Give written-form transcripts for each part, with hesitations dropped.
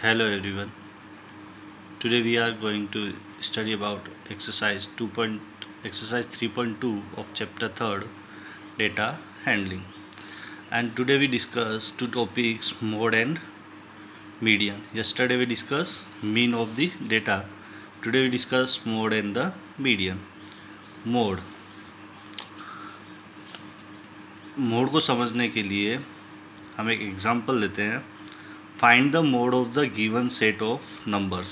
Hello everyone. Today we are going to study about exercise 3.2 of chapter 3rd, data handling. And today we discuss two topics, mode and median. Yesterday we discussed mean of the data. Today we discuss mode and the median. Mode mode को समझने के लिए हम एक example लेते हैं. Find the mode of the given set of numbers.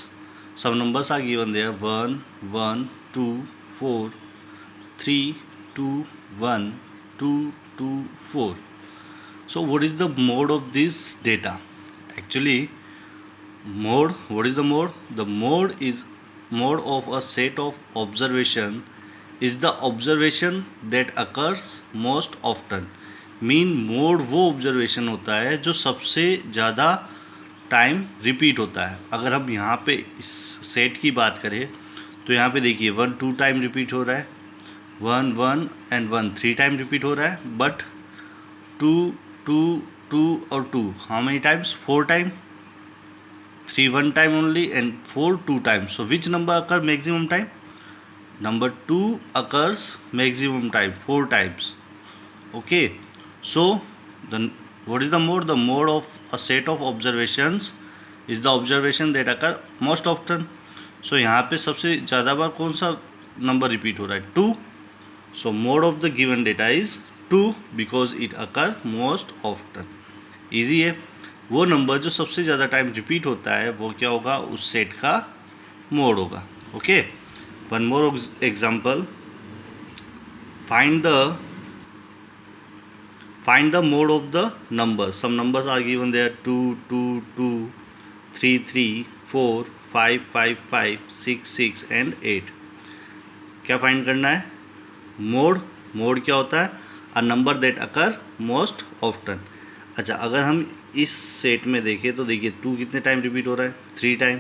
Some numbers are given there: 1, 1, 2, 4, 3, 2, 1, 2, 2, 4. So what is the mode of this data? Actually, what is the mode? The mode of a set of observation is the observation that occurs most often. Mode वो observation होता है जो सबसे ज़्यादा time repeat होता है. अगर हम यहाँ पे इस सेट की बात करें तो यहाँ पे देखिए 1 2 टाइम रिपीट हो रहा है, 1 1 एंड 1 3 टाइम रिपीट हो रहा है, बट 2 2 2 और 2 how many times? 4 time. 3 1 time only and 4 2 times. So which number occur maximum time? Number 2 occurs maximum time 4 times. Okay, so what is the mode? The mode of a set of observations is the observation that occur most often. So यहाँ पे सबसे ज़्यादा बार कौन सा number repeat हो रहा है? 2. So mode of the given data is 2 because it occur most often. Easy है. वो नंबर जो सबसे ज़्यादा टाइम रिपीट होता है वो क्या होगा? उस सेट का मोड होगा. Okay. One more example. Find the mode of the numbers. Some numbers are given there: 2 2 2, 3 3, 4 5 5 5, 6 6 and 8. क्या फाइंड करना है? मोड क्या होता है? A number that occur most often. अच्छा, अगर हम इस सेट में देखें तो देखिए 2 कितने टाइम रिपीट हो रहा है? 3 टाइम.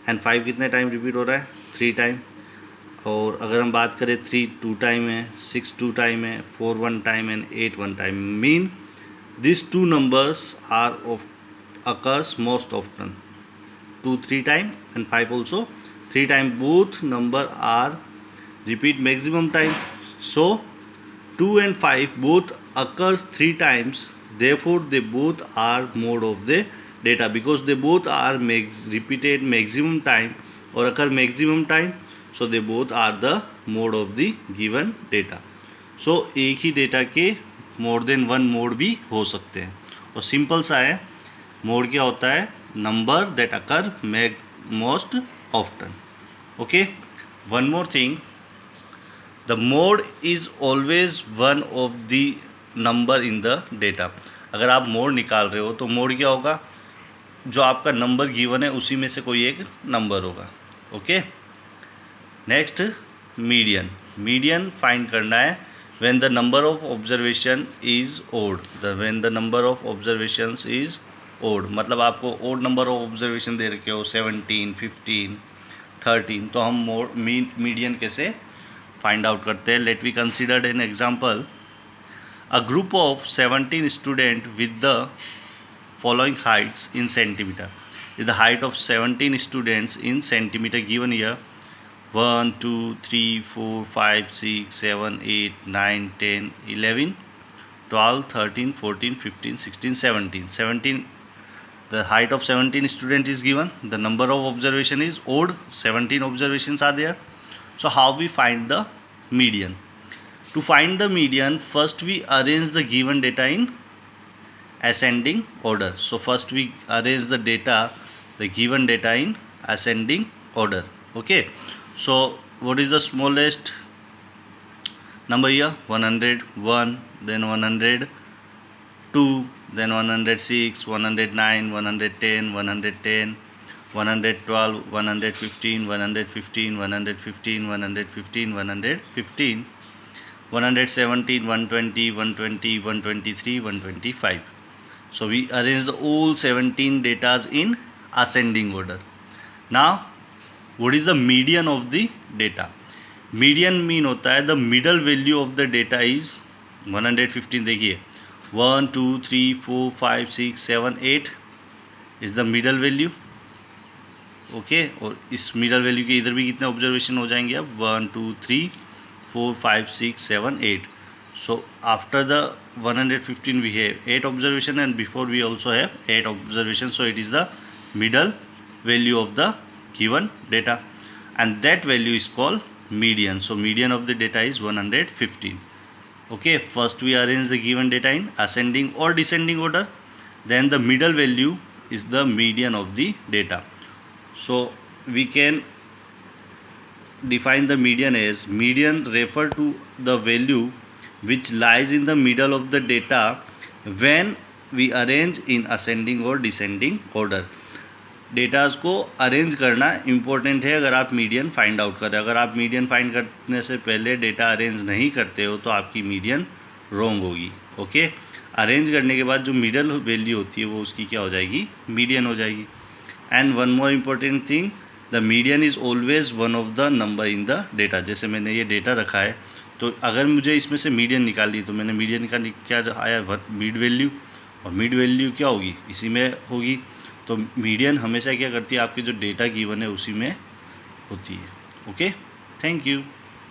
एंड 5 कितने टाइम रिपीट हो रहा है? 3 टाइम. और अगर हम बात करें 3 2 टाइम है, 6 2 टाइम है, 4 1 time and 8 1 time. Mean this two numbers are of occurs most often. 2 3 time and 5 also 3 time. Both number are repeat maximum time. So 2 and 5 both occurs 3 times, therefore they both are mode of the data because they both are repeated maximum time or occur maximum time. So they both are the mode of the given data. So एक ही data के more than one mod भी हो सकते हैं. और simple सा है. Mode क्या होता है? Number that occur most often. Okay. One more thing. The mode is always one of the number in the data. अगर आप मोड निकाल रहे हो तो मोड क्या होगा? जो आपका नंबर गिवन है उसी में से कोई एक नंबर होगा. Okay. Next, median. Median find करना है when the number of observation is odd. When the number of observations is odd, मतलब आपको odd number of observation दे रखे हो 17 15 13, तो हम मीडियन कैसे फाइंड आउट करते हैं? Let we consider an example. A group of 17 student with the following heights in centimetre. Is the height of 17 students in centimetre given here: 1 2 3 4 5 6 7 8 9 10 11 12 13 14 15 16 17. 17. The height of 17 student is given. The number of observation is odd. 17 observations are there. So how we find the median? To find the median, first we arrange the given data in ascending order. So first we arrange the data, the given data in ascending order. Okay. So what is the smallest number here? 101, then 102, then 106, 109, 110, 110, 112, 115, 115, 115, 115, 115, 117, 120, 120, 123, 125. So we arrange the all 17 datas in ascending order. Now what is the median of the data? Median mean होता है the middle value of the data is 115. देखिए 1 2 3 4 5 6 7 8 is the middle value. Okay, और इस middle value के इधर भी कितने observation हो जाएंगे अब 1 2 3 4 5 6 7 8. So after the 115 we have 8 observation, and before we also have 8 observation, so it is the middle value of the given data, and that value is called median. So median of the data is 115. Okay, first we arrange the given data in ascending or descending order, then the middle value is the median of the data. So we can define the median as median refer to the value which lies in the middle of the data when we arrange in ascending or descending order. Datas को arrange करना important है अगर आप median find out करें. अगर आप median find करने से पहले डेटा अरेंज नहीं करते हो तो आपकी मीडियन रॉन्ग होगी. ओके, अरेंज करने के बाद जो मिडल वैल्यू होती है वो उसकी क्या हो जाएगी, मीडियन हो जाएगी. And one more important thing, the median is always one of the number in the data. जैसे मैंने ये डेटा रखा है तो अगर मुझे इसमें से मीडियन निकालनी तो मैंने मीडियन निकालनी, क्या आया, मिड वैल्यू, और मिड वैल्यू क्या होगी, इसी में होगी. तो मीडियन हमेशा क्या करती है, आपके जो डेटा गिवन है उसी में होती है. Okay, thank you.